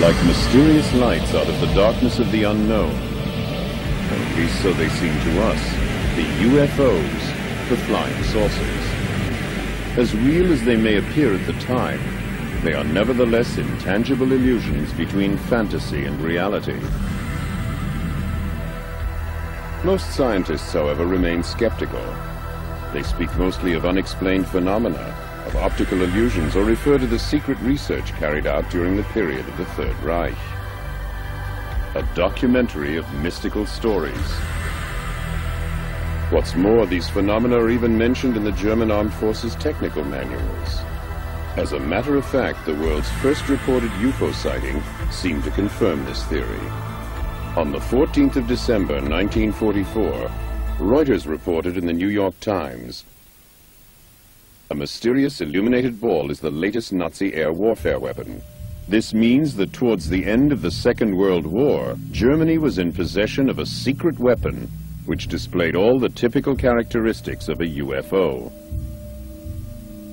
like mysterious lights out of the darkness of the unknown. At least so they seem to us, the UFOs, the flying saucers. As real as they may appear at the time, they are nevertheless intangible illusions between fantasy and reality. Most scientists, however, remain skeptical. They speak mostly of unexplained phenomena, of optical illusions, or refer to the secret research carried out during the period of the Third Reich. A documentary of mystical stories. What's more, these phenomena are even mentioned in the German Armed Forces technical manuals. As a matter of fact, the world's first reported UFO sighting seemed to confirm this theory. On the 14th of December, 1944, Reuters reported in the New York Times, "A mysterious illuminated ball is the latest Nazi air warfare weapon. This means that towards the end of the Second World War, Germany was in possession of a secret weapon which displayed all the typical characteristics of a UFO."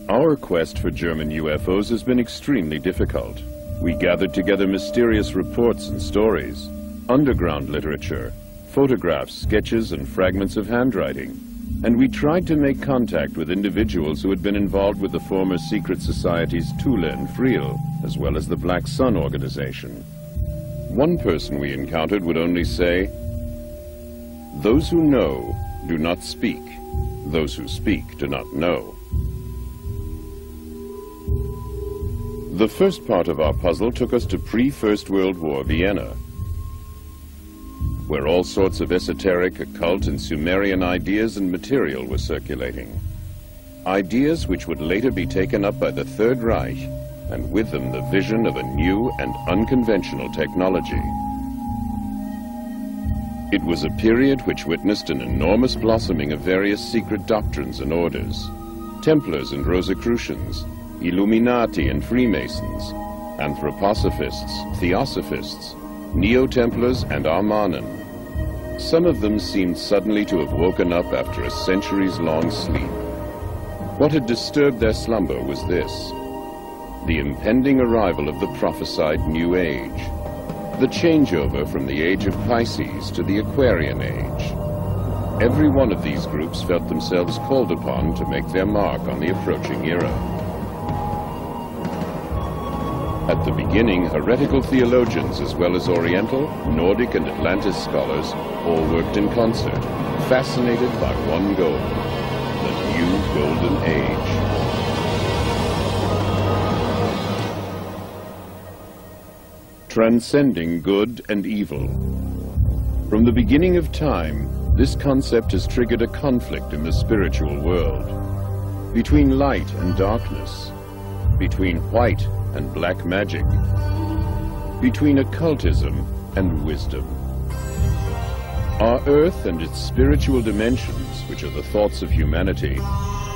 Our quest for German UFOs has been extremely difficult. We gathered together mysterious reports and stories, underground literature, photographs, sketches, and fragments of handwriting. And we tried to make contact with individuals who had been involved with the former secret societies Thule and Friel, as well as the Black Sun organization. One person we encountered would only say, "Those who know do not speak. Those who speak do not know." The first part of our puzzle took us to pre-First World War Vienna, where all sorts of esoteric, occult, and Sumerian ideas and material were circulating. Ideas which would later be taken up by the Third Reich, and with them the vision of a new and unconventional technology. It was a period which witnessed an enormous blossoming of various secret doctrines and orders: Templars and Rosicrucians, Illuminati and Freemasons, Anthroposophists, Theosophists, Neo-Templars and Armanen. Some of them seemed suddenly to have woken up after a centuries-long sleep. What had disturbed their slumber was this: the impending arrival of the prophesied New Age, the changeover from the age of Pisces to the Aquarian Age. Every one of these groups felt themselves called upon to make their mark on the approaching era. At the beginning, heretical theologians as well as Oriental, Nordic and Atlantis scholars all worked in concert, fascinated by one goal: the new golden age. Transcending good and evil. From the beginning of time, this concept has triggered a conflict in the spiritual world, between light and darkness, between white and black magic, between occultism and wisdom. Our Earth and its spiritual dimensions, which are the thoughts of humanity,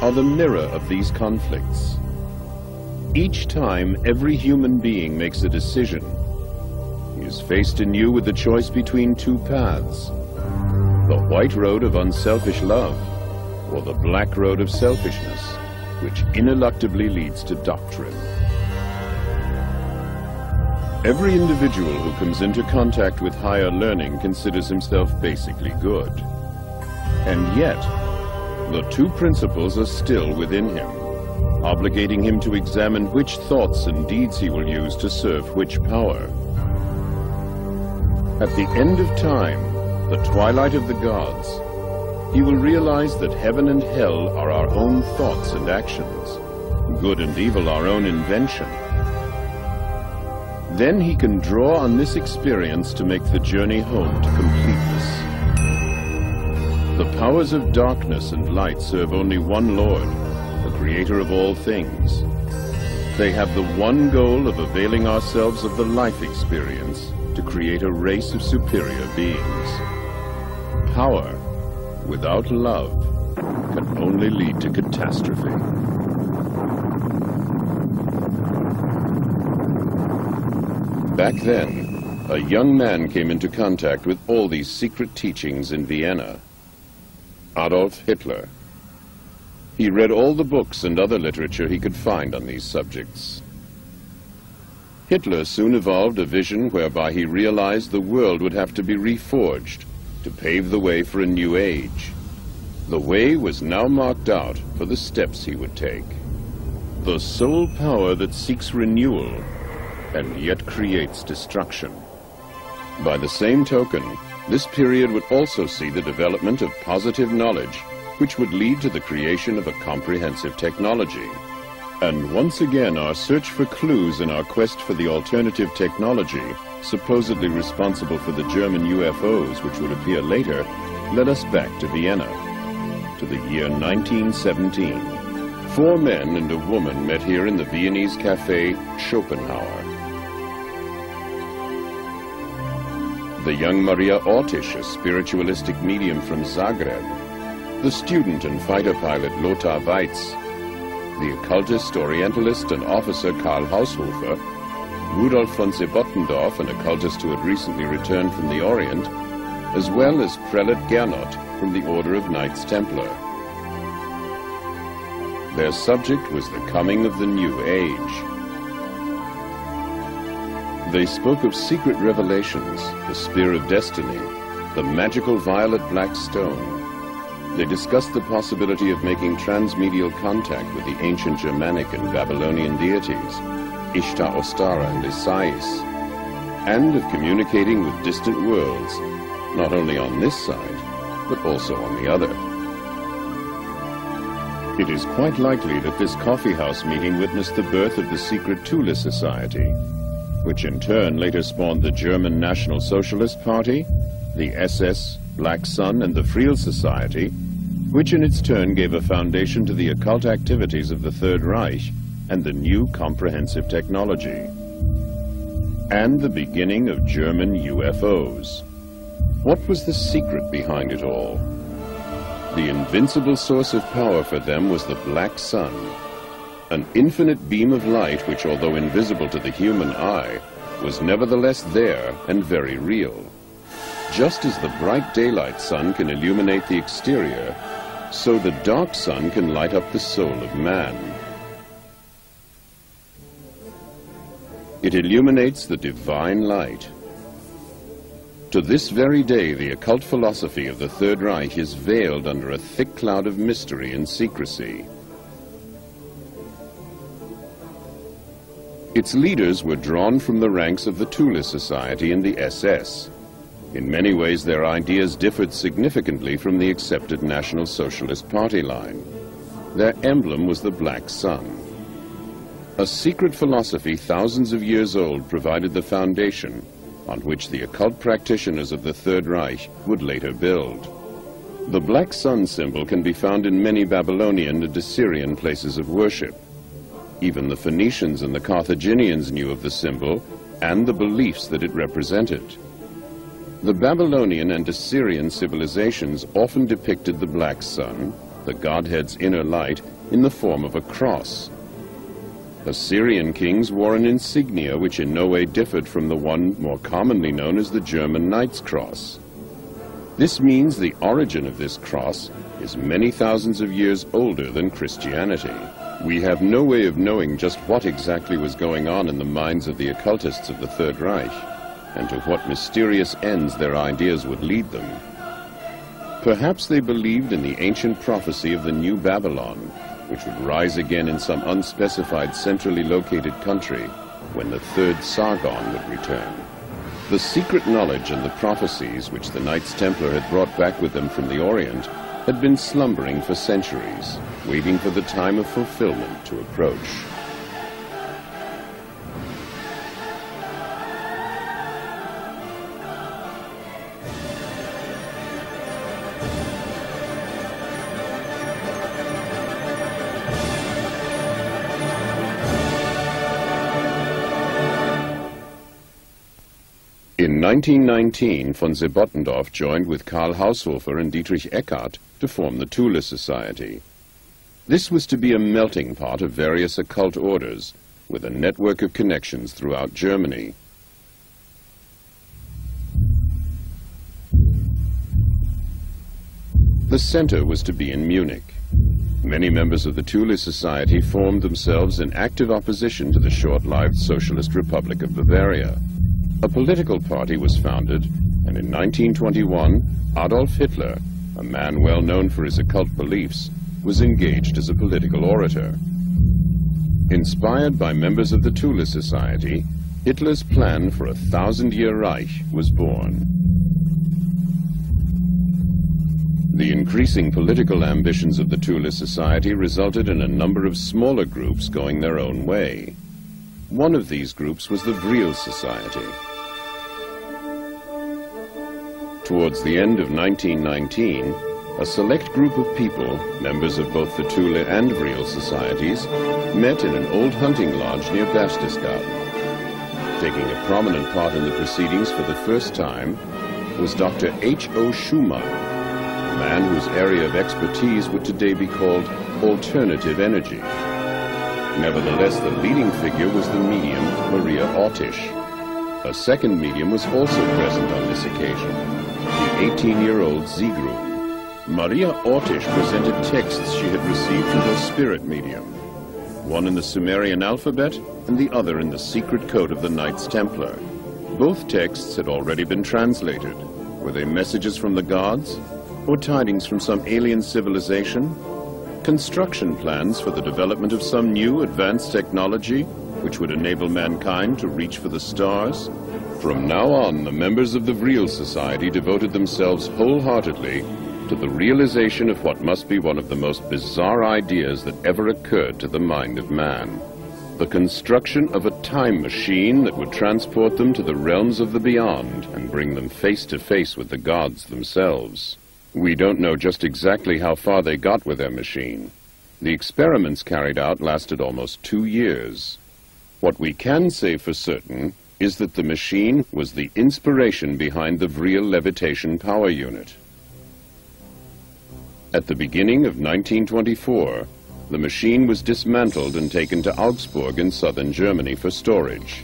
are the mirror of these conflicts. Each time every human being makes a decision, he is faced anew with the choice between two paths: the white road of unselfish love, or the black road of selfishness, which ineluctably leads to doctrine. Every individual who comes into contact with higher learning considers himself basically good. And yet, the two principles are still within him, obligating him to examine which thoughts and deeds he will use to serve which power. At the end of time, the twilight of the gods, he will realize that heaven and hell are our own thoughts and actions, good and evil our own invention. Then he can draw on this experience to make the journey home to completeness. The powers of darkness and light serve only one Lord, the creator of all things. They have the one goal of availing ourselves of the life experience to create a race of superior beings. Power without love can only lead to catastrophe. Back then, a young man came into contact with all these secret teachings in Vienna: Adolf Hitler. He read all the books and other literature he could find on these subjects. Hitler soon evolved a vision whereby he realized the world would have to be reforged to pave the way for a new age. The way was now marked out for the steps he would take. The sole power that seeks renewal and yet creates destruction. By the same token, this period would also see the development of positive knowledge, which would lead to the creation of a comprehensive technology. And once again, our search for clues in our quest for the alternative technology, supposedly responsible for the German UFOs which would appear later, led us back to Vienna, to the year 1917. 4 men and a woman met here in the Viennese cafe Schopenhauer. The young Maria Ortisch, a spiritualistic medium from Zagreb, the student and fighter pilot Lothar Weitz, the occultist, orientalist and officer Karl Haushofer, Rudolf von Sebottendorf, an occultist who had recently returned from the Orient, as well as Prelate Gernot from the Order of Knights Templar. Their subject was the coming of the New Age. They spoke of secret revelations, the Spear of Destiny, the magical violet black stone. They discussed the possibility of making transmedial contact with the ancient Germanic and Babylonian deities, Ishtar, Ostara, and Isais, and of communicating with distant worlds, not only on this side, but also on the other. It is quite likely that this coffeehouse meeting witnessed the birth of the secret Thule Society, which in turn later spawned the German National Socialist Party, the SS, Black Sun, and the Friel Society, which in its turn gave a foundation to the occult activities of the Third Reich and the new comprehensive technology. And the beginning of German UFOs. What was the secret behind it all? The invincible source of power for them was the Black Sun, an infinite beam of light which, although invisible to the human eye, was nevertheless there and very real. Just as the bright daylight sun can illuminate the exterior, so the dark sun can light up the soul of man. It illuminates the divine light. To this very day, the occult philosophy of the Third Reich is veiled under a thick cloud of mystery and secrecy. Its leaders were drawn from the ranks of the Thule Society and the SS. In many ways, their ideas differed significantly from the accepted National Socialist Party line. Their emblem was the Black Sun. A secret philosophy thousands of years old provided the foundation on which the occult practitioners of the Third Reich would later build. The Black Sun symbol can be found in many Babylonian and Assyrian places of worship. Even the Phoenicians and the Carthaginians knew of the symbol and the beliefs that it represented. The Babylonian and Assyrian civilizations often depicted the Black Sun, the Godhead's inner light, in the form of a cross. Assyrian kings wore an insignia which in no way differed from the one more commonly known as the German Knight's Cross. This means the origin of this cross is many thousands of years older than Christianity. We have no way of knowing just what exactly was going on in the minds of the occultists of the Third Reich, and to what mysterious ends their ideas would lead them. Perhaps they believed in the ancient prophecy of the New Babylon, which would rise again in some unspecified centrally located country when the third Sargon would return. The secret knowledge and the prophecies which the Knights Templar had brought back with them from the Orient had been slumbering for centuries, waiting for the time of fulfillment to approach. In 1919, von Sebottendorf joined with Karl Haushofer and Dietrich Eckart to form the Thule Society. This was to be a melting pot of various occult orders, with a network of connections throughout Germany. The center was to be in Munich. Many members of the Thule Society formed themselves in active opposition to the short-lived Socialist Republic of Bavaria. A political party was founded, and in 1921, Adolf Hitler, a man well known for his occult beliefs, was engaged as a political orator. Inspired by members of the Thule Society, Hitler's plan for a 1,000-year Reich was born. The increasing political ambitions of the Thule Society resulted in a number of smaller groups going their own way. One of these groups was the Vril Society. Towards the end of 1919, a select group of people, members of both the Thule and Vril societies, met in an old hunting lodge near Berchtesgaden. Taking a prominent part in the proceedings for the first time was Dr. H.O. Schumann, a man whose area of expertise would today be called alternative energy. Nevertheless, the leading figure was the medium Maria Ortisch. A second medium was also present on this occasion, the 18-year-old Sigrun. Maria Ortisch presented texts she had received from her spirit medium, one in the Sumerian alphabet and the other in the secret code of the Knights Templar. Both texts had already been translated. Were they messages from the gods, or tidings from some alien civilization? Construction plans for the development of some new advanced technology which would enable mankind to reach for the stars? From now on, the members of the Vril Society devoted themselves wholeheartedly to the realization of what must be one of the most bizarre ideas that ever occurred to the mind of man. The construction of a time machine that would transport them to the realms of the beyond and bring them face to face with the gods themselves. We don't know just exactly how far they got with their machine. The experiments carried out lasted almost 2 years. What we can say for certain is that the machine was the inspiration behind the Vril levitation power unit. At the beginning of 1924, the machine was dismantled and taken to Augsburg in southern Germany for storage,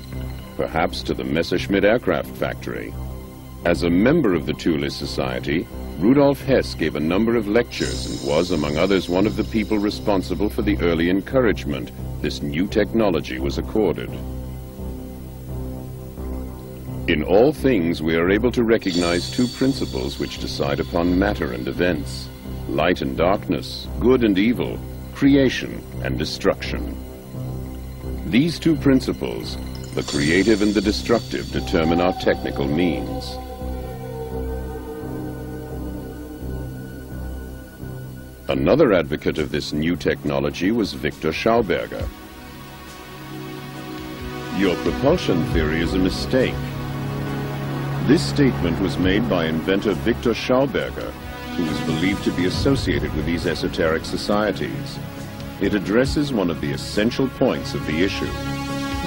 perhaps to the Messerschmitt aircraft factory. As a member of the Thule Society, Rudolf Hess gave a number of lectures and was, among others, one of the people responsible for the early encouragement this new technology was accorded. In all things, we are able to recognize two principles which decide upon matter and events: light and darkness, good and evil, creation and destruction. These two principles, the creative and the destructive, determine our technical means. Another advocate of this new technology was Victor Schauberger. Your propulsion theory is a mistake. This statement was made by inventor Victor Schauberger, who is believed to be associated with these esoteric societies. It addresses one of the essential points of the issue.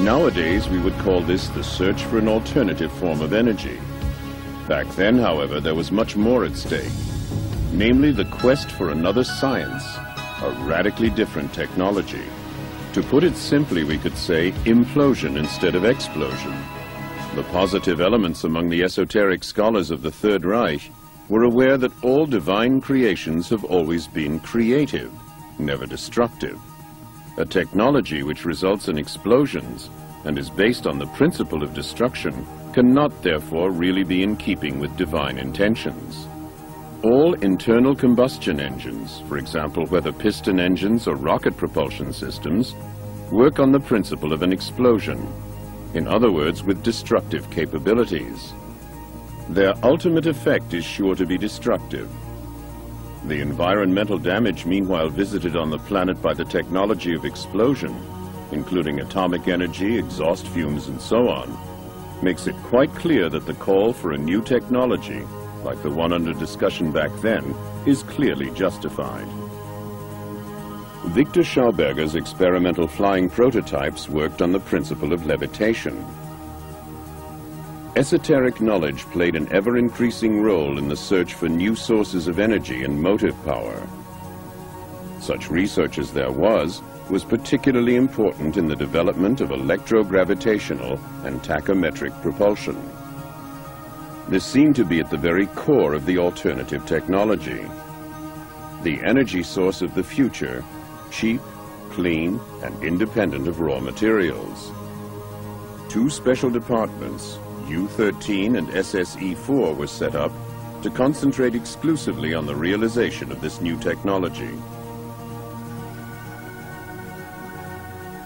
Nowadays, we would call this the search for an alternative form of energy. Back then, however, there was much more at stake, namely the quest for another science, a radically different technology. To put it simply, we could say implosion instead of explosion. The positive elements among the esoteric scholars of the Third Reich were aware that all divine creations have always been creative, never destructive. A technology which results in explosions and is based on the principle of destruction cannot therefore really be in keeping with divine intentions. All internal combustion engines, for example whether piston engines or rocket propulsion systems, work on the principle of an explosion, in other words with destructive capabilities. Their ultimate effect is sure to be destructive. The environmental damage meanwhile visited on the planet by the technology of explosion, including atomic energy, exhaust fumes, and so on, makes it quite clear that the call for a new technology, like the one under discussion back then, is clearly justified. Victor Schauberger's experimental flying prototypes worked on the principle of levitation. Esoteric knowledge played an ever-increasing role in the search for new sources of energy and motive power. Such research as there was particularly important in the development of electrogravitational and tachometric propulsion. This seemed to be at the very core of the alternative technology. the energy source of the future, cheap, clean, and independent of raw materials. Two special departments, U-13 and SSE-4, were set up to concentrate exclusively on the realization of this new technology.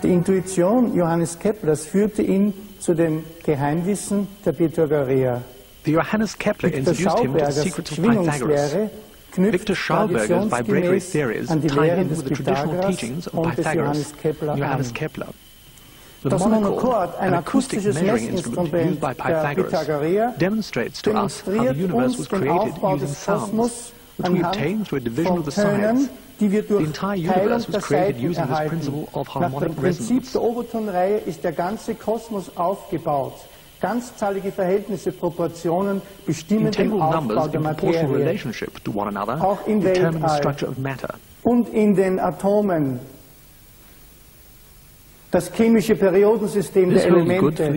Die Intuition Johannes Keplers führte ihn zu dem Geheimwissen der Pythagoreer. Johannes Kepler introduced him to the secrets of Pythagoras. Victor Schauberger's vibratory theories tied in with the traditional teachings of Pythagoras and Johannes Kepler. The monochord, an acoustic measuring instrument used by Pythagoras, demonstrates to us how the universe was created using sounds, which we obtain through a division of the sides. The entire universe was created using this principle of harmonic resonance. Der Obertonreihe ist der ganze Kosmos aufgebaut. Ganzzahlige Verhältnisse, Proportionen bestimmen den Aufbau der Materie. Auch im Weltall und in den Atomen. Das chemische Periodensystem der Elemente,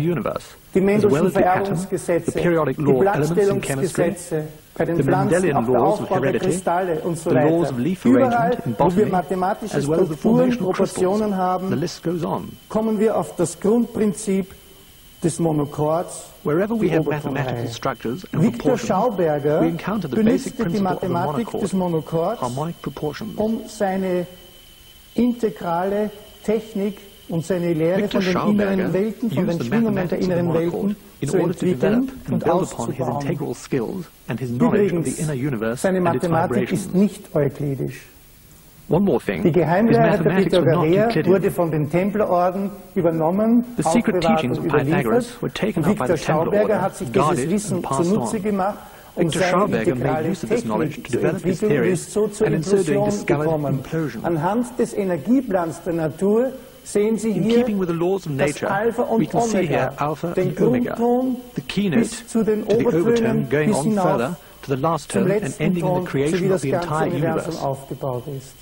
die Mendelschen Vererbungsgesetze, die Blattstellungsgesetze, bei den Pflanzen auch der Aufbau der Kristalle und so weiter. Überall, wo wir mathematische Strukturen, Proportionen haben, kommen wir auf das Grundprinzip des Monochords, die Obertonreihe. Victor Schauberger benutzte die Mathematik des Monochords, um seine integrale Technik und seine Lehre von den inneren Welten, von den Schwingungen der inneren Welten zu entwickeln und auszubauen. Übrigens, seine Mathematik ist nicht euklidisch. Die Geheimlehre der Pythagoreer wurde von den Templerorden übernommen, aufbewahrt und überliefert. Und Victor Schauberger hat sich dieses Wissen zunutze gemacht, um seine integrale Technik zu entwickeln und ist so zur Implosion gekommen. Anhand des Energieplans der Natur sehen Sie hier das Alpha und Omega, den Grundton bis zu den Obertönen bis hinauf zum letzten Ton, so wie das ganze Universum aufgebaut ist.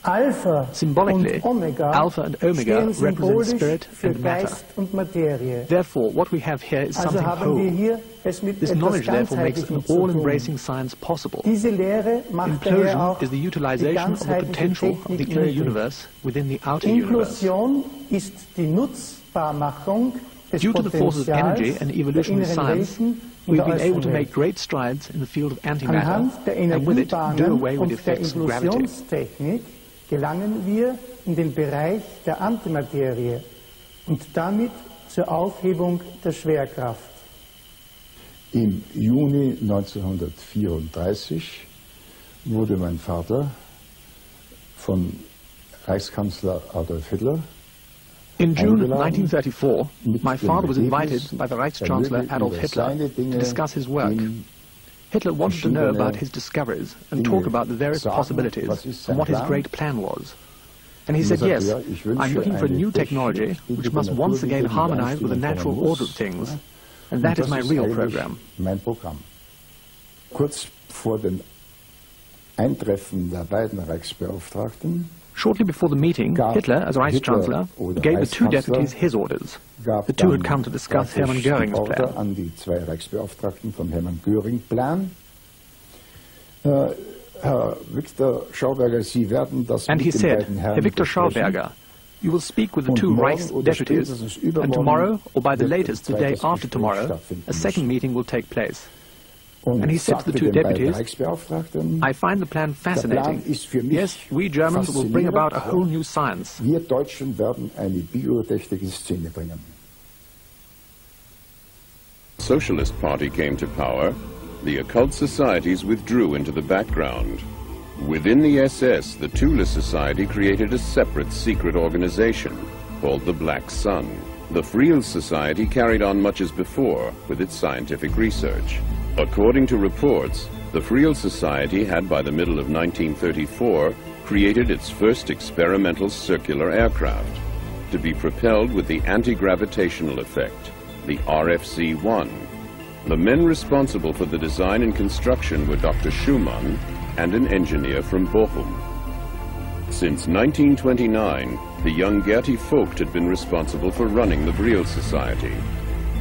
Alpha und Omega stehen symbolisch für Geist und Materie. Therefore, what we have here is something whole. This knowledge therefore makes an all-embracing science possible. Implosion is the utilization of the potential of the inner universe within the outer universe. Implosion ist die Nutzbarmachung des Due to the forces of energy Potenzials and der evolutionary inneren science, Welten und we've der been able to äußeren make Welt. great strides in the field of antimatter, Anhand der and with it do Energiebahnen away with the und der effects of gravity. Implosionstechnik gelangen wir in den Bereich der Antimaterie und damit zur Aufhebung der Schwerkraft. Im Juni 1934 wurde mein Vater von Reichskanzler Adolf Hitler In June 1934, my father was invited by the Reichschancellor Adolf Hitler to discuss his work. Hitler wanted to know about his discoveries and talk about the various possibilities and what his great plan was. And he said, yes, I'm looking for a new technology which must once again harmonize with the natural order of things. And that is my real program. Mein Programm. Kurz vor dem Eintreffen der beiden Reichsbeauftragten Shortly before the meeting, Hitler, as Reichschancellor, gave the two deputies his orders. The two had come to discuss Hermann Göring's plan. An die zwei Reichsbeauftragten vom Hermann Göring-Plan. Herr Victor Schauberger, Sie werden das And he mit den said, beiden Herren Herr Victor besprechen. Schauberger, you will speak with the two Reichsdeputies, and tomorrow, or by the latest, the day after tomorrow, a second meeting will take place. And he said to the two deputies, I find the plan fascinating. Yes, we Germans will bring about a whole new science. Wir Deutschen werden eine Biotechnik in Szene bringen. Socialist Party came to power, the occult societies withdrew into the background. Within the SS, the Thule Society created a separate secret organization called the Black Sun. The Friel Society carried on much as before with its scientific research. According to reports, the Friel Society had by the middle of 1934 created its first experimental circular aircraft to be propelled with the anti-gravitational effect, the RFC-1. The men responsible for the design and construction were Dr. Schumann and an engineer from Bochum. Since 1929, the young Gertie Vogt had been responsible for running the Friel Society,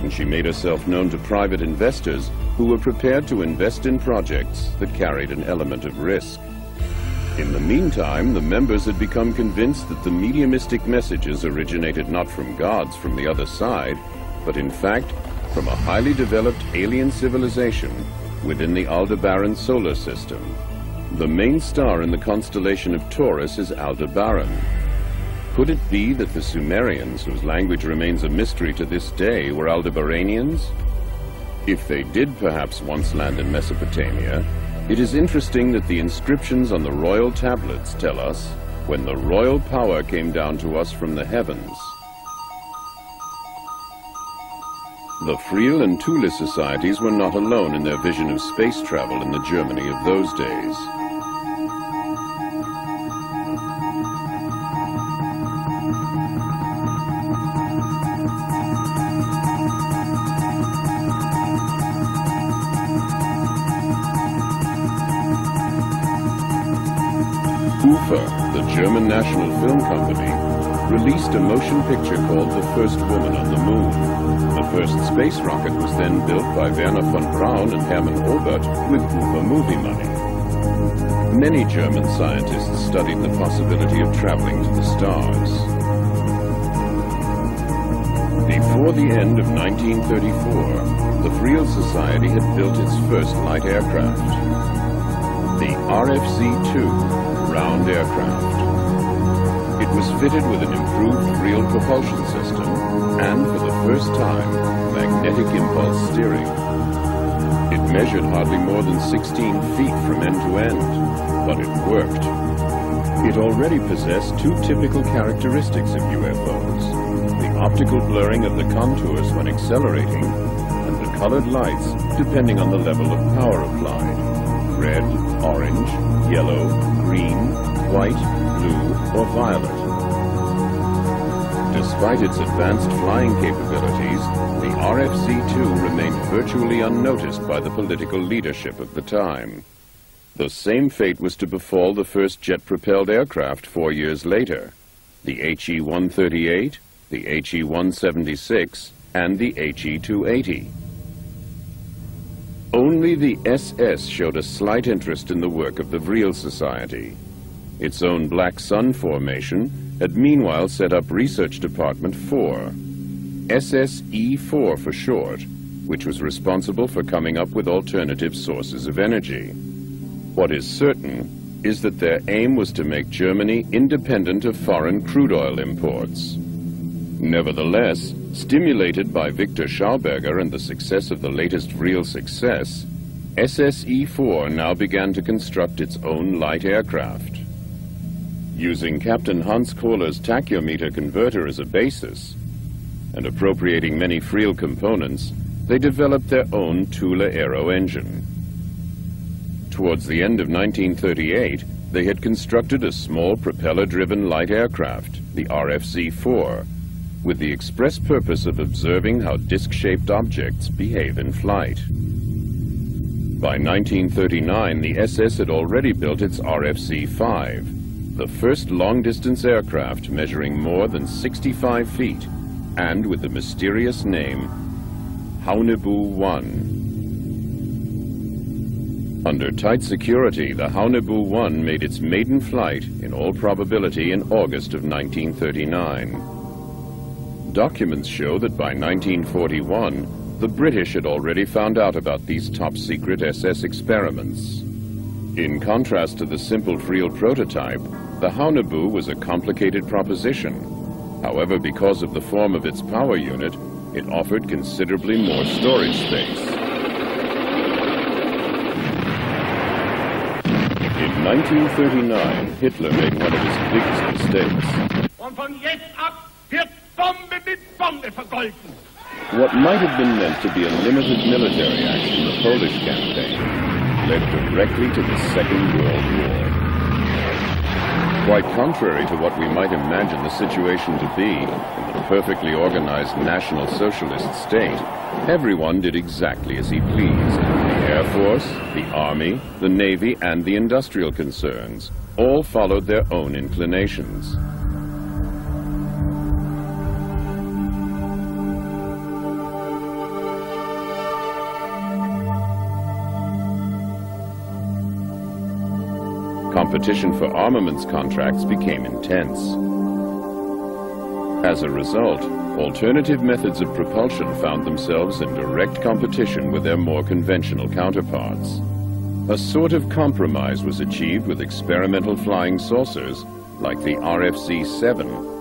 and she made herself known to private investors who were prepared to invest in projects that carried an element of risk. In the meantime, the members had become convinced that the mediumistic messages originated not from gods from the other side, but in fact from a highly developed alien civilization within the Aldebaran solar system. The main star in the constellation of Taurus is Aldebaran. Could it be that the Sumerians, whose language remains a mystery to this day, were Aldebaranians? If they did perhaps once land in Mesopotamia, it is interesting that the inscriptions on the royal tablets tell us when the royal power came down to us from the heavens. The Friel and Thule societies were not alone in their vision of space travel in the Germany of those days. The German national film company, released a motion picture called The First Woman on the Moon. The first space rocket was then built by Werner von Braun and Hermann Oberth with UFA movie money. Many German scientists studied the possibility of traveling to the stars. Before the end of 1934, the Friel Society had built its first light aircraft, the RFC-2 round aircraft. It was fitted with an improved Friel propulsion system and, for the first time, magnetic impulse steering. It measured hardly more than 16 feet from end to end, but it worked. It already possessed two typical characteristics of UFOs: the optical blurring of the contours when accelerating, and the colored lights depending on the level of power applied: red, orange, yellow, green, white, blue, or violet. Despite its advanced flying capabilities, the RFC-2 remained virtually unnoticed by the political leadership of the time. The same fate was to befall the first jet-propelled aircraft 4 years later, the HE-138, the HE-176, and the HE-280. Only the SS showed a slight interest in the work of the Friel Society. Its own Black Sun formation had meanwhile set up Research Department 4, SSE-4 for short, which was responsible for coming up with alternative sources of energy. What is certain is that their aim was to make Germany independent of foreign crude oil imports. Nevertheless, stimulated by Victor Schauberger and the success of the latest Friel success, SSE-4 now began to construct its own light aircraft. Using Captain Hans Kohler's tachyometer converter as a basis, and appropriating many Friel components, they developed their own Thule aero engine. Towards the end of 1938, they had constructed a small propeller-driven light aircraft, the RFC-4, with the express purpose of observing how disc-shaped objects behave in flight. By 1939, the SS had already built its RFC-5, the first long-distance aircraft measuring more than 65 feet, and with the mysterious name Haunebu-1. Under tight security, the Haunebu-1 made its maiden flight, in all probability, in August of 1939. Documents show that by 1941, the British had already found out about these top-secret SS experiments. In contrast to the simple Friel prototype, the Haunebu was a complicated proposition. However, because of the form of its power unit, it offered considerably more storage space. In 1939, Hitler made one of his biggest mistakes. What might have been meant to be a limited military action, the Polish campaign, led directly to the Second World War. Quite contrary to what we might imagine the situation to be in the perfectly organized National Socialist state, everyone did exactly as he pleased. The Air Force, the Army, the Navy, and the industrial concerns all followed their own inclinations. competition for armaments contracts became intense. As a result, alternative methods of propulsion found themselves in direct competition with their more conventional counterparts. A sort of compromise was achieved with experimental flying saucers like the RFC-7.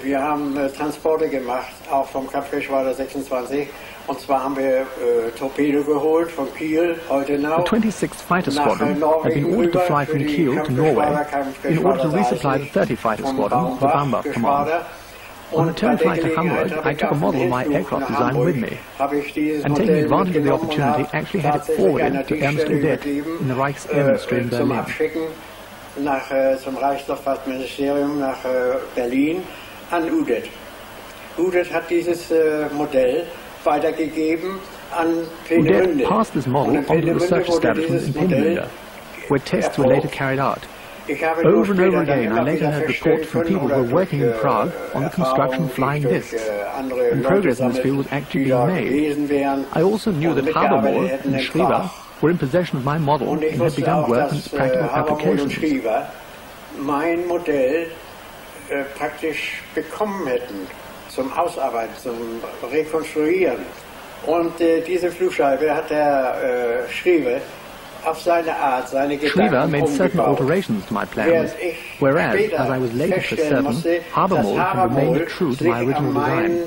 Wir haben Transporte gemacht, auch vom Kampfgeschwader 26. Und zwar haben wir Torpedo geholt von Kiel, heute now. The 26th Fighter Squadron had been ordered to fly from Kiel to Norway in order to resupply the 30 Fighter Squadron, the Bamba command. On return flight to Hamburg, I took a model of my aircraft design with me, and taking advantage of the opportunity, actually had it forwarded to Ernst Udet in the Reichsministry in Berlin. Zum Reichsluftfahrtministerium nach Berlin an Udet. Udet hat dieses Modell weitergegeben an Udet passed this model on to the research establishment in Peenemünde, where tests were later carried out. Over and over again, I later heard reports from people who were working in Prague on the construction of flying discs, and progress in this field was actually being made. I also knew that Habermohl and Schriever were in possession of my model and had begun work on its practical applications. Mein Modell praktisch bekommen hätten zum Ausarbeiten, zum Rekonstruieren. Und diese Flugscheibe hat der Schriever auf seine Art, seine Schriever made certain alterations to my plans, whereas, as I was later for certain, Habermohl had remained true to my original design.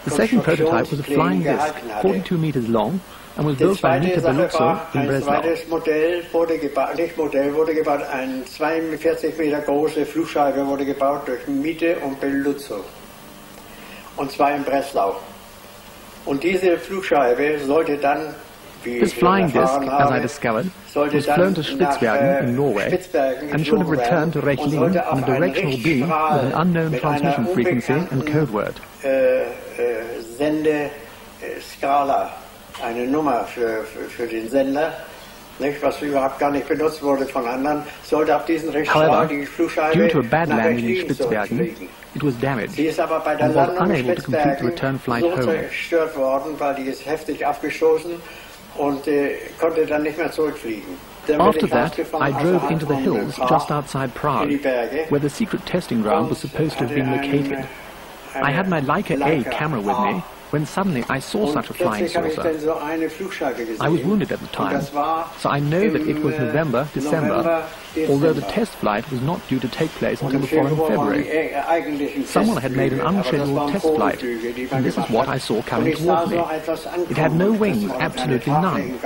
The second prototype was a flying disc, 42 meters long, and was built by Miete Beluzzo in Breslau. Ein zweites Modell wurde gebaut, eine 42 Meter große Flugscheibe wurde gebaut durch Miete und Beluzzo. Und zwar in Breslau. Und diese Flugscheibe sollte dann, this flying disc, as I discovered, was flown to Spitzbergen in Norway and should have returned to Rechlin on a directional beam with an unknown transmission frequency and code word. Sendeskala, eine Nummer für den Sender, nicht, was überhaupt gar nicht benutzt wurde von anderen, sollte auf diesen Richtstrahl die Flugscheibe due to a bad landing in Spitzbergen, it was damaged and was unable to complete the return flight home. Zerstört worden, weil die ist heftig abgestoßen und konnte dann nicht mehr zurückfliegen. After that, I drove into the hills just outside Prague, where the secret testing ground was supposed to have been located. I had my Leica A camera with me, when suddenly I saw such a flying saucer. I was wounded at the time, so I know that it was November, December, although the test flight was not due to take place until the following February. Someone had made an unscheduled test flight, and this is what I saw coming towards me. It had no wings, absolutely none.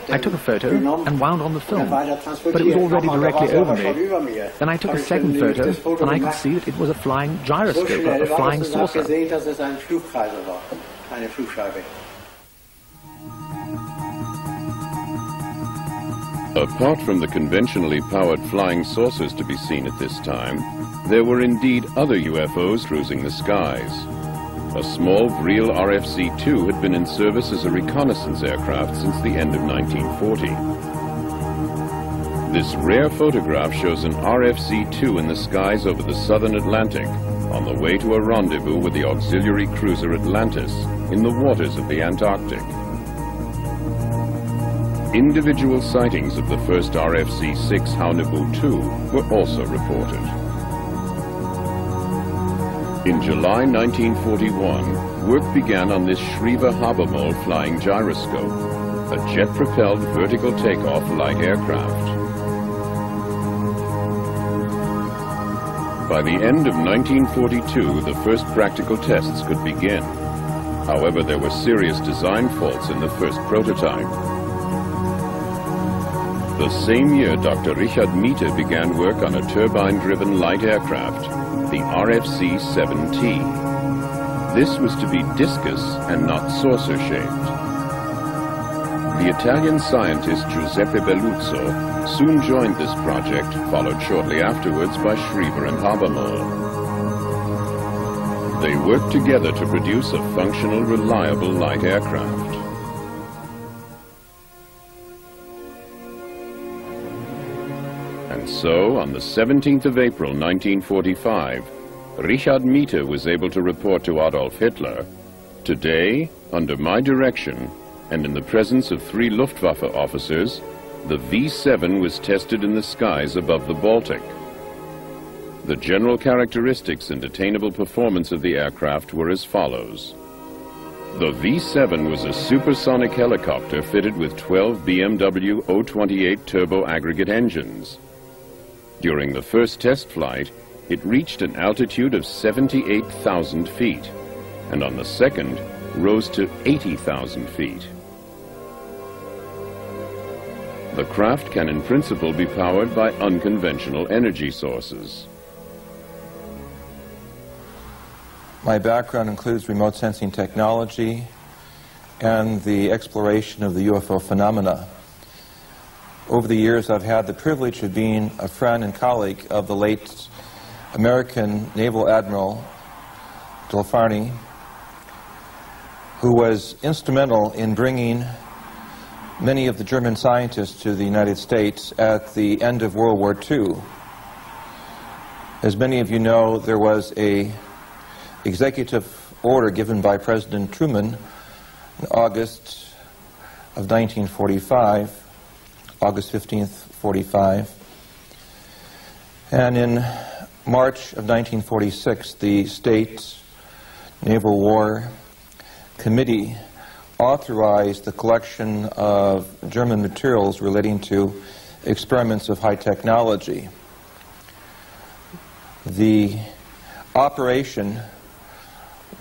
I took a photo and wound on the film, but it was already directly over me. Then I took a second photo, and I could see that it was a flying gyroscope, a flying saucer. Eine Flugscheibe. Apart from the conventionally powered flying saucers to be seen at this time, there were indeed other UFOs cruising the skies. A small Vril RFC-2 had been in service as a reconnaissance aircraft since the end of 1940. This rare photograph shows an RFC-2 in the skies over the southern Atlantic, on the way to a rendezvous with the auxiliary cruiser Atlantis in the waters of the Antarctic. Individual sightings of the first RFC-6 Haunebu-2 were also reported. In July 1941, work began on this Schriever-Habermohl flying gyroscope, a jet-propelled vertical takeoff light aircraft. By the end of 1942, the first practical tests could begin. However, there were serious design faults in the first prototype. The same year, Dr. Richard Miete began work on a turbine-driven light aircraft, the RFC-7T. This was to be discus and not saucer-shaped. The Italian scientist Giuseppe Beluzzo soon joined this project, followed shortly afterwards by Schriever and Habermohl. They worked together to produce a functional, reliable light aircraft. And so, on the 17th of April 1945, Richard Miete was able to report to Adolf Hitler, "Today, under my direction, and in the presence of 3 Luftwaffe officers, the V-7 was tested in the skies above the Baltic. The general characteristics and attainable performance of the aircraft were as follows. The V-7 was a supersonic helicopter fitted with 12 BMW 028 turbo aggregate engines. During the first test flight, it reached an altitude of 78,000 feet, and on the second, rose to 80,000 feet. The craft can in principle be powered by unconventional energy sources. My background includes remote sensing technology and the exploration of the UFO phenomena. Over the years, I've had the privilege of being a friend and colleague of the late American Naval Admiral Delfarny, who was instrumental in bringing many of the German scientists to the United States at the end of World War II. As many of you know, there was an executive order given by President Truman in August of 1945, August 15th, 45. And in March of 1946, the State Naval War Committee authorized the collection of German materials relating to experiments of high technology. The operation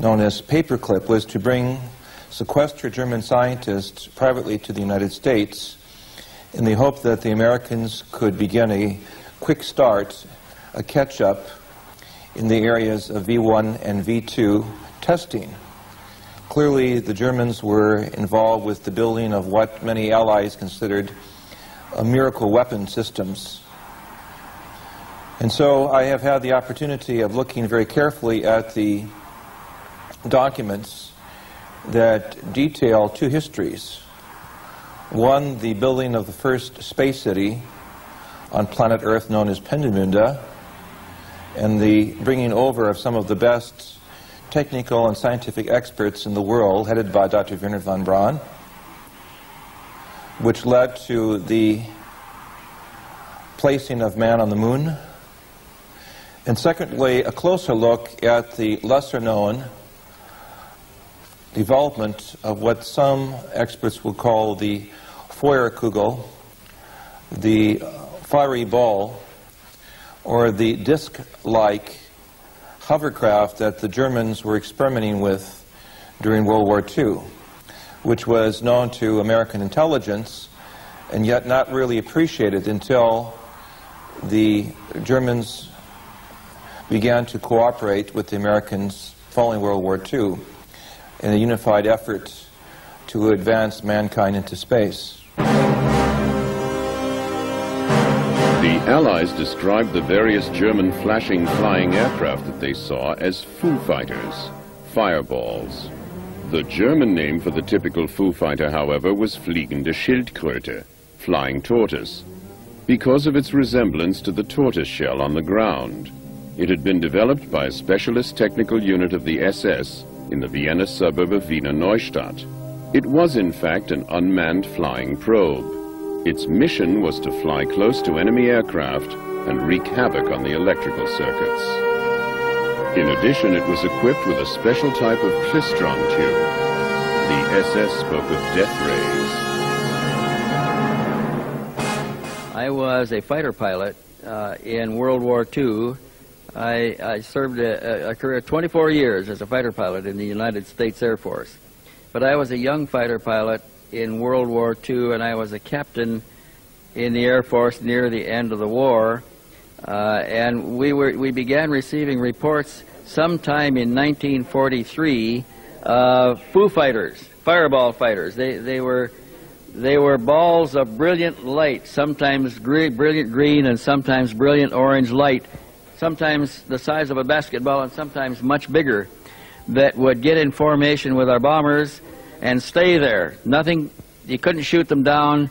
known as Paperclip was to bring sequestered German scientists privately to the United States in the hope that the Americans could begin a quick start, a catch-up in the areas of V1 and V2 testing. Clearly, the Germans were involved with the building of what many allies considered miracle weapon systems. And so I have had the opportunity of looking very carefully at the documents that detail 2 histories. One, the building of the first space city on planet Earth known as Peenemünde, and the bringing over of some of the best technical and scientific experts in the world, headed by Dr. Wernher von Braun, which led to the placing of man on the moon. And secondly, a closer look at the lesser-known development of what some experts will call the Feuerkugel, the fiery ball, or the disc-like hovercraft that the Germans were experimenting with during World War II, which was known to American intelligence and yet not really appreciated until the Germans began to cooperate with the Americans following World War II in a unified effort to advance mankind into space. The Allies described the various German flashing flying aircraft that they saw as Foo Fighters, fireballs. The German name for the typical Foo Fighter, however, was Fliegende Schildkröte, flying tortoise, because of its resemblance to the tortoise shell on the ground. It had been developed by a specialist technical unit of the SS in the Vienna suburb of Wiener Neustadt. It was in fact an unmanned flying probe. Its mission was to fly close to enemy aircraft and wreak havoc on the electrical circuits. In addition, it was equipped with a special type of klystron tube. The SS spoke of death rays. I was a fighter pilot in World War II. I served a career of 24 years as a fighter pilot in the United States Air Force. But I was a young fighter pilot in World War II, and I was a captain in the Air Force near the end of the war. And we began receiving reports sometime in 1943 of Foo Fighters, fireball fighters. They were balls of brilliant light, sometimes brilliant green and sometimes brilliant orange light, sometimes the size of a basketball and sometimes much bigger, that would get in formation with our bombers and stay there. Nothing, you couldn't shoot them down.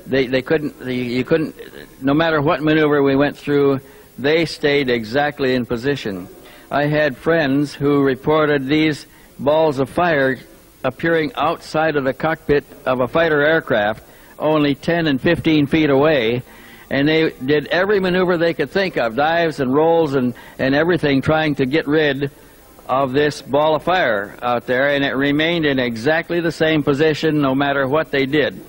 You couldn't, no matter what maneuver we went through, they stayed exactly in position. I had friends who reported these balls of fire appearing outside of the cockpit of a fighter aircraft only 10 and 15 feet away, and they did every maneuver they could think of, dives and rolls and everything, trying to get rid of this ball of fire out there, and it remained in exactly the same position no matter what they did.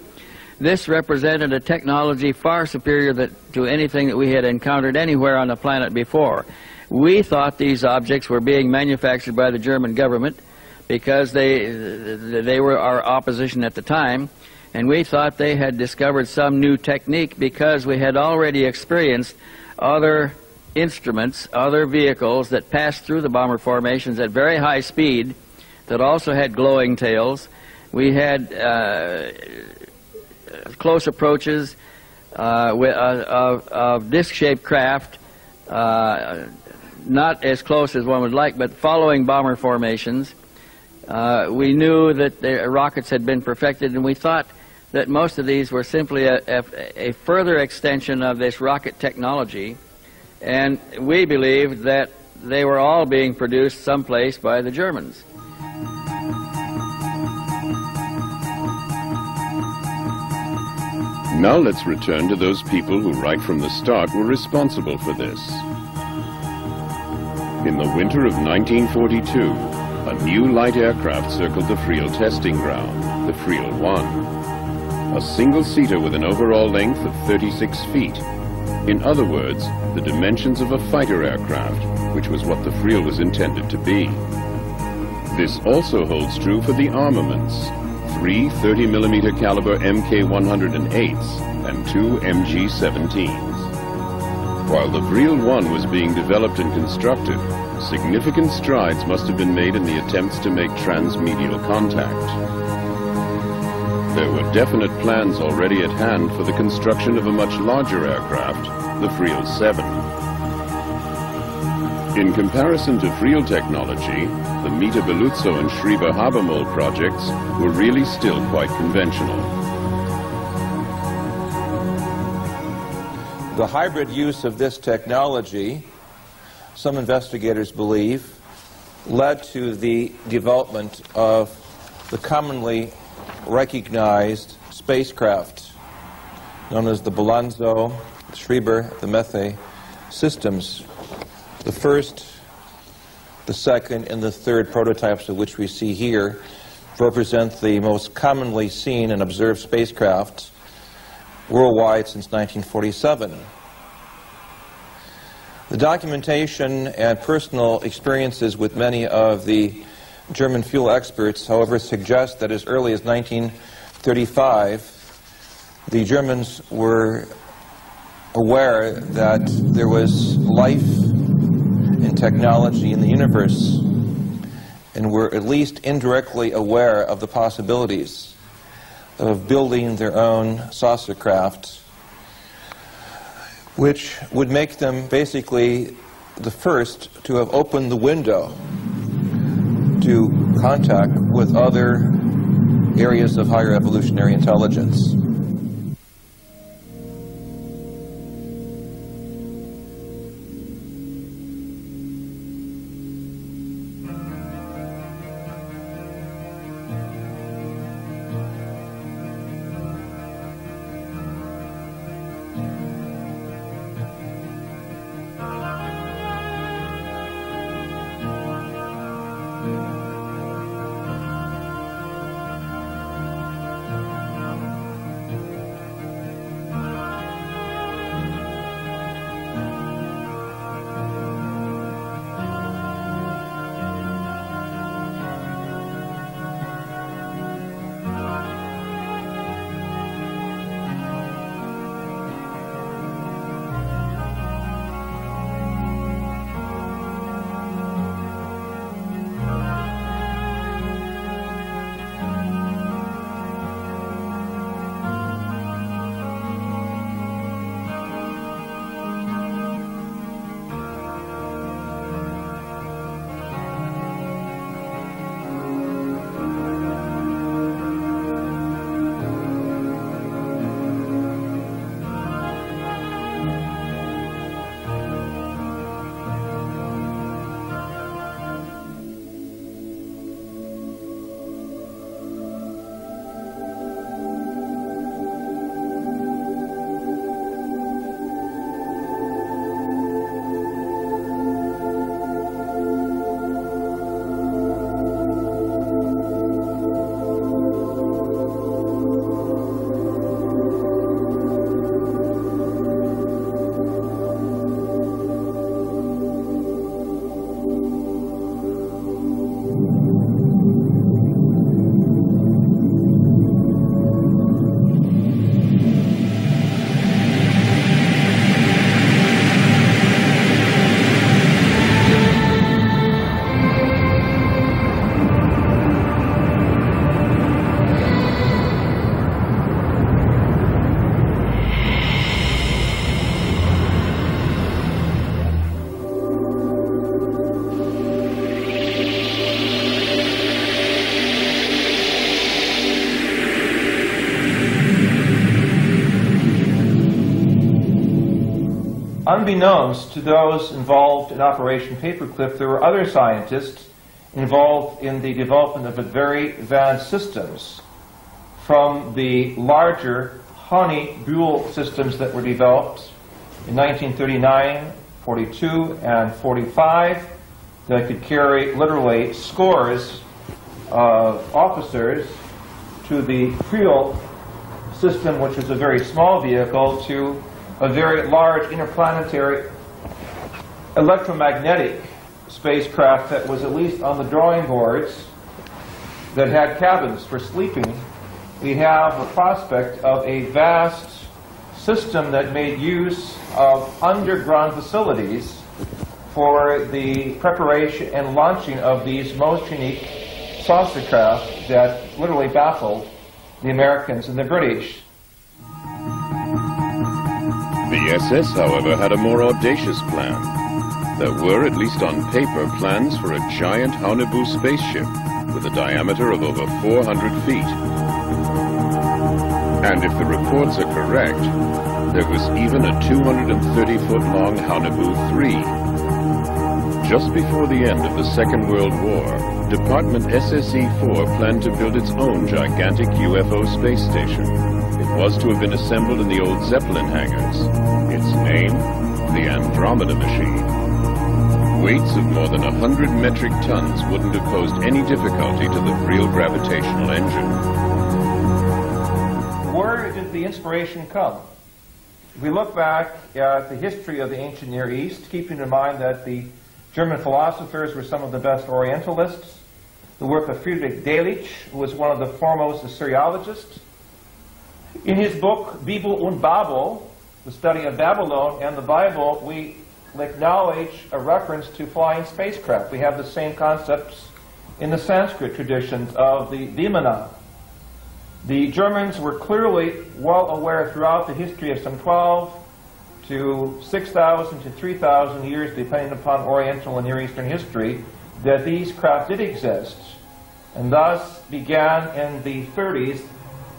This represented a technology far superior to anything that we had encountered anywhere on the planet before. We thought these objects were being manufactured by the German government because they were our opposition at the time, and we thought they had discovered some new technique because we had already experienced other instruments, other vehicles that passed through the bomber formations at very high speed that also had glowing tails. We had close approaches of disc-shaped craft, not as close as one would like, but following bomber formations. We knew that the rockets had been perfected, and we thought that most of these were simply a further extension of this rocket technology, and we believed that they were all being produced someplace by the Germans. Now let's return to those people who right from the start were responsible for this. In the winter of 1942, a new light aircraft circled the Friel testing ground, the Friel 1. A single-seater with an overall length of 36 feet. In other words, the dimensions of a fighter aircraft, which was what the Friel was intended to be. This also holds true for the armaments. 3 30mm caliber Mk108s and 2 MG17s. While the Friel 1 was being developed and constructed, significant strides must have been made in the attempts to make transmedial contact. There were definite plans already at hand for the construction of a much larger aircraft, the Friel 7. In comparison to Friel technology, the Mita Beluzzo and Schreiber Habermold projects were really still quite conventional. The hybrid use of this technology, some investigators believe, led to the development of the commonly recognized spacecraft known as the Balanzo, the Schreiber, the Methe systems. The first, the second, and the third prototypes of which we see here represent the most commonly seen and observed spacecraft worldwide since 1947. The documentation and personal experiences with many of the German fuel experts, however, suggest that as early as 1935, the Germans were aware that there was life and technology in the universe, and were at least indirectly aware of the possibilities of building their own saucer craft, which would make them basically the first to have opened the window to contact with other areas of higher evolutionary intelligence. unbeknownst to those involved in Operation Paperclip, there were other scientists involved in the development of very advanced systems, from the larger honey buell systems that were developed in 1939, 42, and 45 that could carry literally scores of officers, to the Creel system, which was a very small vehicle, to a very large interplanetary electromagnetic spacecraft that was at least on the drawing boards, that had cabins for sleeping. We have a prospect of a vast system that made use of underground facilities for the preparation and launching of these most unique saucer craft that literally baffled the Americans and the British. The SS, however, had a more audacious plan. There were, at least on paper, plans for a giant Haunebu spaceship with a diameter of over 400 feet. And if the reports are correct, there was even a 230-foot-long Haunebu 3. Just before the end of the Second World War, Department SSE-4 planned to build its own gigantic UFO space station. It was to have been assembled in the old Zeppelin hangars. Its name, the Andromeda Machine. Weights of more than 100 metric tons wouldn't have posed any difficulty to the real gravitational engine. Where did the inspiration come? If we look back at the history of the ancient Near East, keeping in mind that the German philosophers were some of the best Orientalists, the work of Friedrich Delitzsch, who was one of the foremost Assyriologists. In his book, Bibel und Babel, the study of Babylon and the Bible, we acknowledge a reference to flying spacecraft. We have the same concepts in the Sanskrit traditions of the Vimana. The Germans were clearly well aware throughout the history of some 12 to 6,000 to 3,000 years, depending upon Oriental and Near Eastern history, that these craft did exist, and thus began in the 30s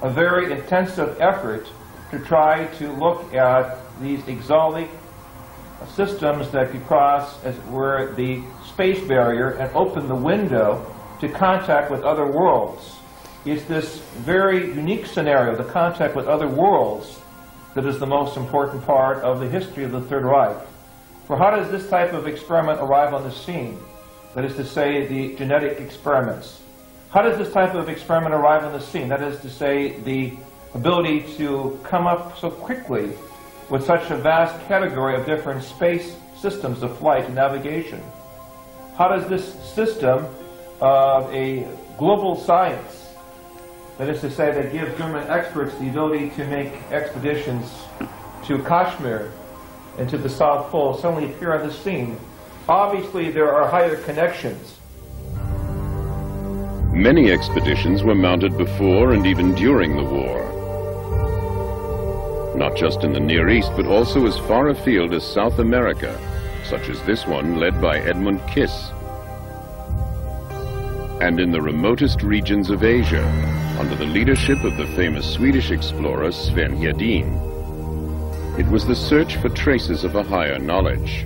a very intensive effort to try to look at these exotic systems that could cross, as it were, the space barrier and open the window to contact with other worlds. It's this very unique scenario, the contact with other worlds, that is the most important part of the history of the Third Reich. For how does this type of experiment arrive on the scene? That is to say, the genetic experiments. How does this type of experiment arrive on the scene? That is to say, the ability to come up so quickly with such a vast category of different space systems of flight and navigation. How does this system of a global science, that is to say, that gives German experts the ability to make expeditions to Kashmir and to the South Pole, suddenly appear on the scene? Obviously, there are higher connections. Many expeditions were mounted before and even during the war. Not just in the Near East, but also as far afield as South America, such as this one led by Edmund Kiss. And in the remotest regions of Asia, under the leadership of the famous Swedish explorer Sven Hedin. It was the search for traces of a higher knowledge.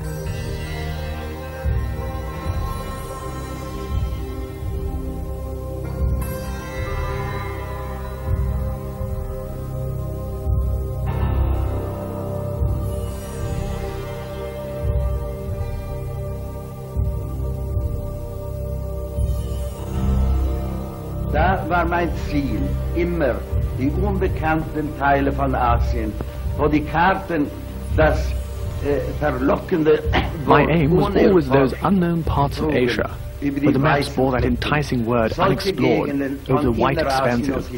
Da war mein Ziel immer die unbekannten Teile von Asien, wo die Karten das verlockende My aim was always those unknown parts of Asia, where the maps bore that enticing word unexplored over the white expanses.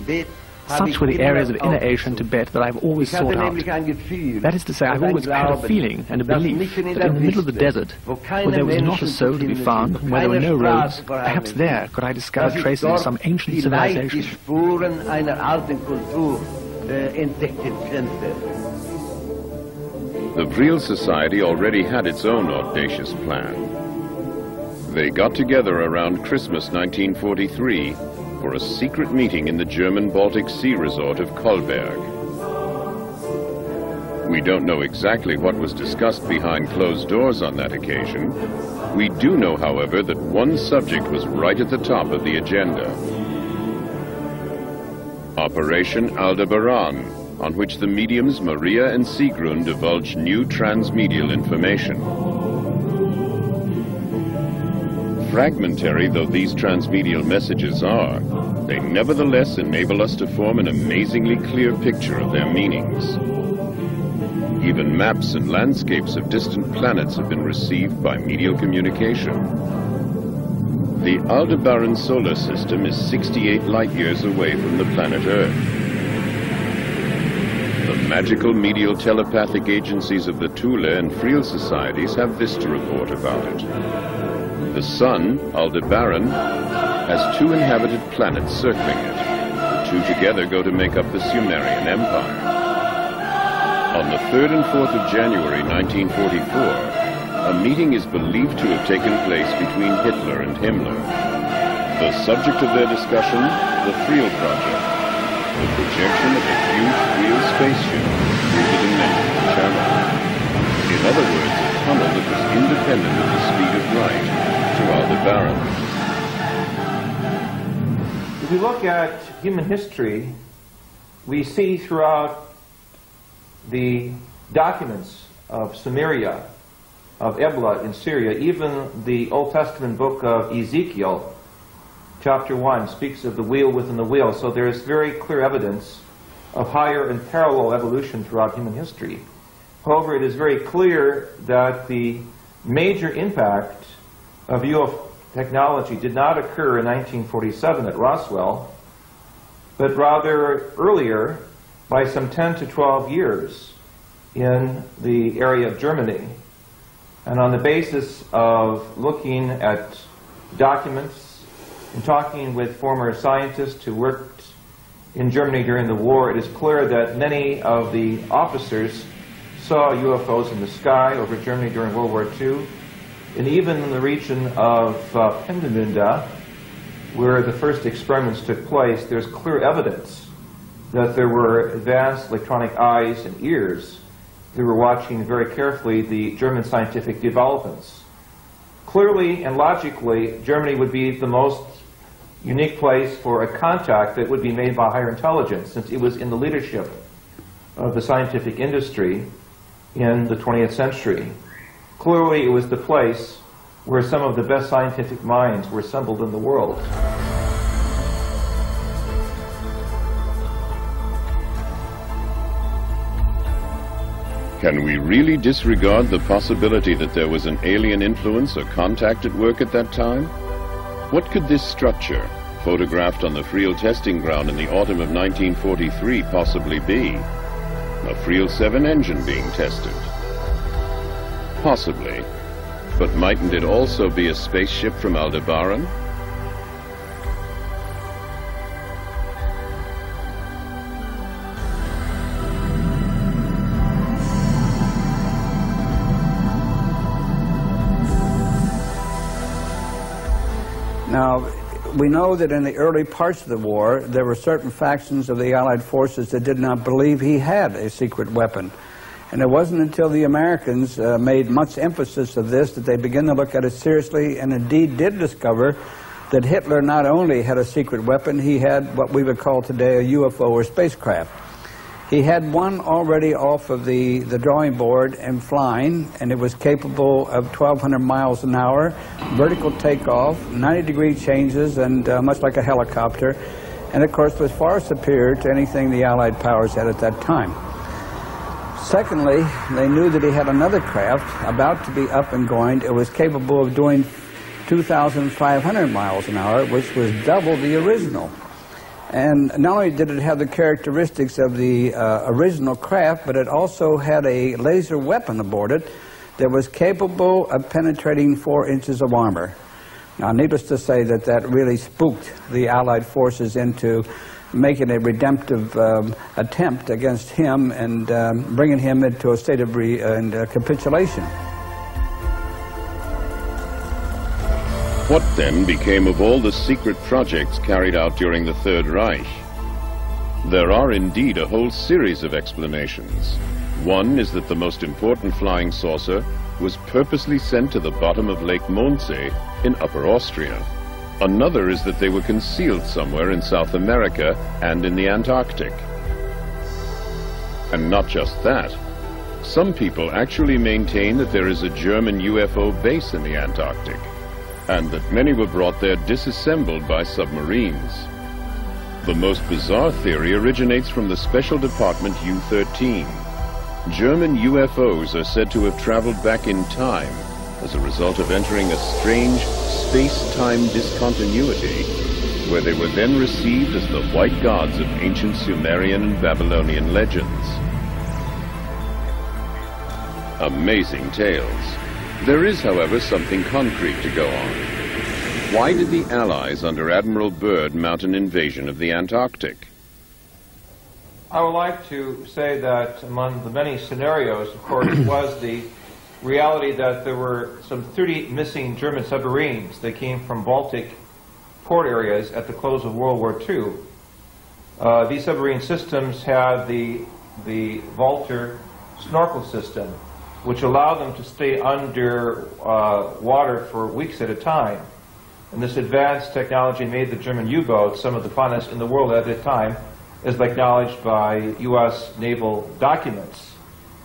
Such were the areas of Inner Asia and Tibet that I've always sought out. That is to say, I've always had a feeling and a belief that in the middle of the desert, where there was not a soul to be found, and where there were no roads, perhaps there could I discover traces of some ancient civilization. The Vril Society already had its own audacious plan. They got together around Christmas 1943 for a secret meeting in the German Baltic Sea resort of Kolberg. We don't know exactly what was discussed behind closed doors on that occasion. We do know, however, that one subject was right at the top of the agenda. Operation Aldebaran, on which the mediums Maria and Sigrun divulged new transmedial information. Fragmentary though these transmedial messages are, they nevertheless enable us to form an amazingly clear picture of their meanings. Even maps and landscapes of distant planets have been received by medial communication. The Aldebaran solar system is 68 light-years away from the planet Earth. The magical medial telepathic agencies of the Thule and Friel societies have this to report about it. The sun, Aldebaran, has 2 inhabited planets circling it. The 2 together go to make up the Sumerian Empire. On the 3rd and 4th of January 1944, a meeting is believed to have taken place between Hitler and Himmler. The subject of their discussion, the Friel project, the projection of a huge Friel spaceship through the dimensional channel. In other words, a tunnel that was independent of the speed of light to Aldebaran. If we look at human history, we see throughout the documents of Sumeria, of Ebla in Syria, even the Old Testament book of Ezekiel, chapter 1, speaks of the wheel within the wheel. So there is very clear evidence of higher and parallel evolution throughout human history. However, it is very clear that the major impact of UFO technology did not occur in 1947 at Roswell, but rather earlier, by some 10 to 12 years in the area of Germany. And on the basis of looking at documents and talking with former scientists who worked in Germany during the war, it is clear that many of the officers saw UFOs in the sky over Germany during World War II, and even in the region of Peenemünde, where the first experiments took place, there's clear evidence that there were advanced electronic eyes and ears that were watching very carefully the German scientific developments. Clearly and logically, Germany would be the most unique place for a contact that would be made by higher intelligence, since it was in the leadership of the scientific industry in the 20th century. Clearly, it was the place where some of the best scientific minds were assembled in the world. Can we really disregard the possibility that there was an alien influence or contact at work at that time? What could this structure, photographed on the Friel testing ground in the autumn of 1943, possibly be? A Friel 7 engine being tested? Possibly. But mightn't it also be a spaceship from Aldebaran? Now, we know that in the early parts of the war, there were certain factions of the Allied forces that did not believe he had a secret weapon. And it wasn't until the Americans made much emphasis of this that they began to look at it seriously, and indeed did discover that Hitler not only had a secret weapon, he had what we would call today a UFO or spacecraft. He had one already off of the drawing board and flying, and it was capable of 1,200 miles an hour, vertical takeoff, 90-degree changes, and much like a helicopter, and of course was far superior to anything the Allied powers had at that time. Secondly, they knew that he had another craft about to be up and going. It was capable of doing 2,500 miles an hour, which was double the original. And not only did it have the characteristics of the original craft, but it also had a laser weapon aboard it that was capable of penetrating 4 inches of armor. Now, needless to say that that really spooked the Allied forces into making a redemptive attempt against him and bringing him into a state of capitulation. What then became of all the secret projects carried out during the Third Reich? There are indeed a whole series of explanations. One is that the most important flying saucer was purposely sent to the bottom of Lake Mondsee in Upper Austria. Another is that they were concealed somewhere in South America and in the Antarctic. And not just that. Some people actually maintain that there is a German UFO base in the Antarctic, and that many were brought there disassembled by submarines. The most bizarre theory originates from the Special Department U-13. German UFOs are said to have traveled back in time as a result of entering a strange space-time discontinuity, where they were then received as the white gods of ancient Sumerian and Babylonian legends. Amazing tales. There is, however, something concrete to go on. Why did the Allies under Admiral Byrd mount an invasion of the Antarctic? I would like to say that among the many scenarios, of course, was the reality that there were some 30 missing German submarines that came from Baltic port areas at the close of World War II. These submarine systems had the Walter snorkel system, which allowed them to stay under water for weeks at a time. And this advanced technology made the German U-boats some of the funnest in the world at that time, as acknowledged by U.S. naval documents.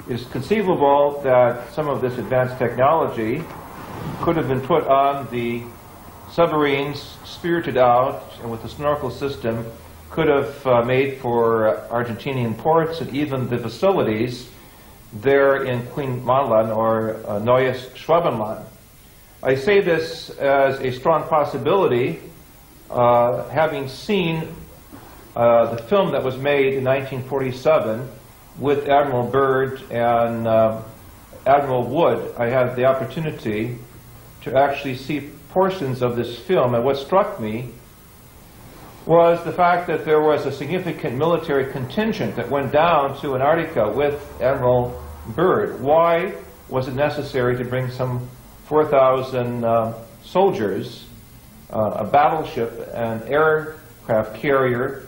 It is conceivable that some of this advanced technology could have been put on the submarines, spirited out, and with the snorkel system could have made for Argentinian ports and even the facilities there in Queen Maanland or Neues Schwabenland. I say this as a strong possibility, having seen the film that was made in 1947 with Admiral Byrd and Admiral Wood. I had the opportunity to actually see portions of this film, and what struck me was the fact that there was a significant military contingent that went down to Antarctica with Admiral Byrd. Why was it necessary to bring some 4,000 soldiers, a battleship, an aircraft carrier,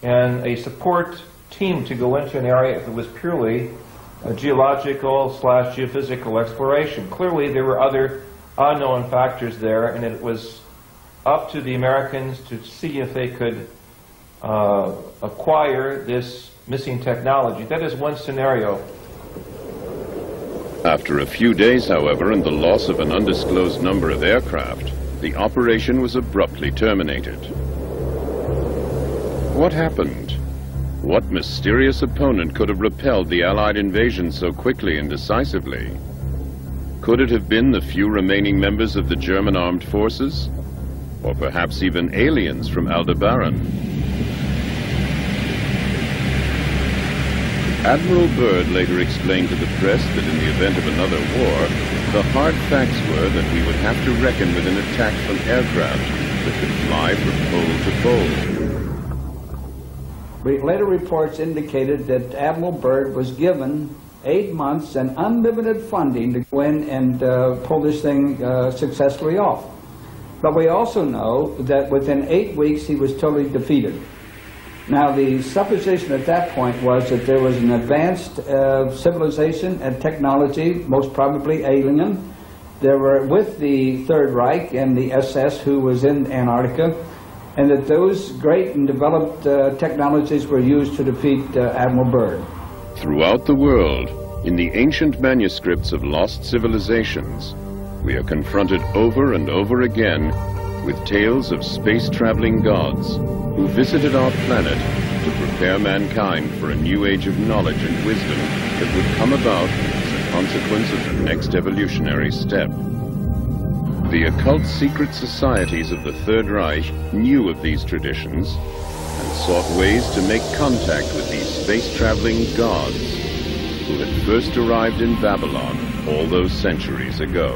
and a support team to go into an area that was purely a geological/geophysical exploration? Clearly there were other unknown factors there, and it was up to the Americans to see if they could acquire this missing technology. That is one scenario. After a few days, however, and the loss of an undisclosed number of aircraft, the operation was abruptly terminated. What happened? What mysterious opponent could have repelled the Allied invasion so quickly and decisively? Could it have been the few remaining members of the German armed forces? Or perhaps even aliens from Aldebaran? Admiral Byrd later explained to the press that in the event of another war, the hard facts were that we would have to reckon with an attack from aircraft that could fly from pole to pole. Later reports indicated that Admiral Byrd was given 8 months and unlimited funding to go in and pull this thing successfully off. But we also know that within 8 weeks he was totally defeated. Now the supposition at that point was that there was an advanced civilization and technology, most probably alien. There were with the Third Reich and the SS who was in Antarctica, and that those great and developed technologies were used to defeat Admiral Byrd. Throughout the world, in the ancient manuscripts of lost civilizations, we are confronted over and over again with tales of space-traveling gods who visited our planet to prepare mankind for a new age of knowledge and wisdom that would come about as a consequence of the next evolutionary step. The occult secret societies of the Third Reich knew of these traditions and sought ways to make contact with these space-traveling gods who had first arrived in Babylon all those centuries ago.